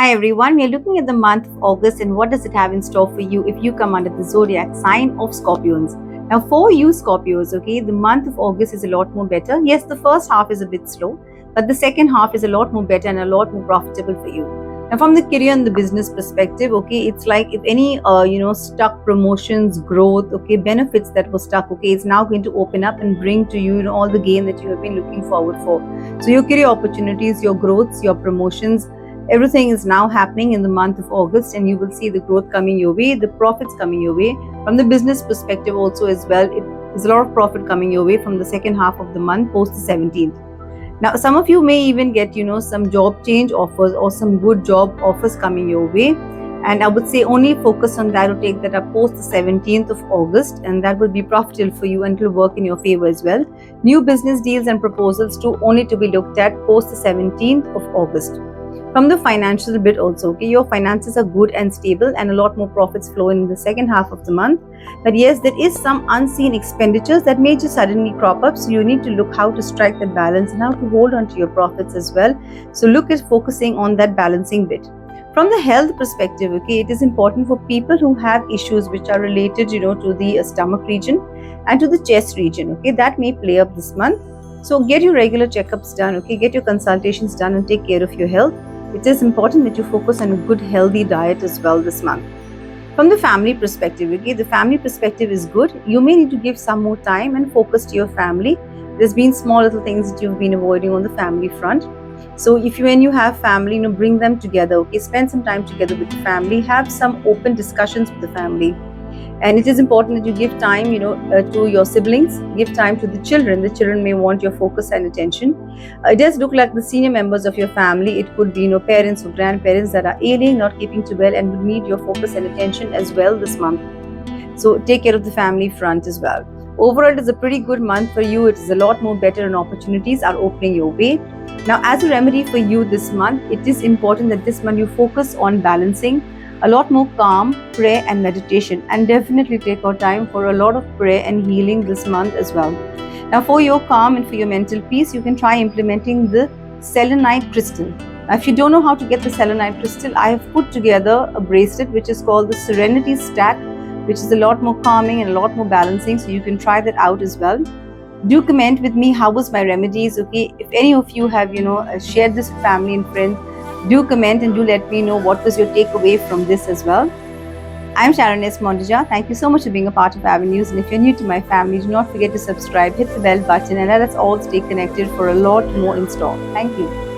Hi everyone, we are looking at the month of August and what does it have in store for you if you come under the zodiac sign of Scorpions. Now, for you Scorpios, okay, the month of August is a lot more better. Yes, the first half is a bit slow, but the second half is a lot more better and a lot more profitable for you. Now, from the career and the business perspective, okay, it's like if any stuck promotions, growth, okay, benefits that were stuck, okay, it's now going to open up and bring to you, all the gain that you have been looking forward for. So your career opportunities, your growths, your promotions, everything is now happening in the month of August, and you will see the growth coming your way, the profits coming your way. From the business perspective also as well, there's a lot of profit coming your way from the second half of the month post the 17th. Now, some of you may even get, some job change offers or some good job offers coming your way. And I would say only focus on that or take that up post the 17th of August, and that will be profitable for you and it will work in your favor as well. New business deals and proposals too only to be looked at post the 17th of August. From the financial bit also, okay, your finances are good and stable and a lot more profits flow in the second half of the month. But yes, there is some unseen expenditures that may just suddenly crop up, so you need to look how to strike that balance and how to hold on to your profits as well. So look at focusing on that balancing bit. From the health perspective, okay, it is important for people who have issues which are related, to the stomach region and to the chest region, okay, that may play up this month. So get your regular checkups done, okay, get your consultations done and take care of your health. It is important that you focus on a good healthy diet as well this month. From the family perspective, okay, the family perspective is good. You may need to give some more time and focus to your family. There's been small little things that you've been avoiding on the family front. So when you have family, bring them together, okay, spend some time together with the family, have some open discussions with the family. And it is important that you give time to your siblings, give time to the children may want your focus and attention. It does look like the senior members of your family, it could be parents or grandparents that are ailing, not keeping too well, and would need your focus and attention as well this month. So take care of the family front as well. Overall, it is a pretty good month for you. It is a lot more better and opportunities are opening your way. Now, as a remedy for you this month, it is important that this month you focus on balancing a lot more calm, prayer and meditation, and definitely take our time for a lot of prayer and healing this month as well. Now, for your calm and for your mental peace, you can try implementing the selenite crystal. Now, if you don't know how to get the selenite crystal, I have put together a bracelet which is called the Serenity Stack, which is a lot more calming and a lot more balancing, so you can try that out as well. Do comment with me how was my remedies, okay? If any of you have shared this with family and friends, do comment and do let me know what was your takeaway from this as well. I'm Sharon S. Mondija. Thank you so much for being a part of Avenues. And if you're new to my family, do not forget to subscribe, hit the bell button, and let us all stay connected for a lot more in store. Thank you.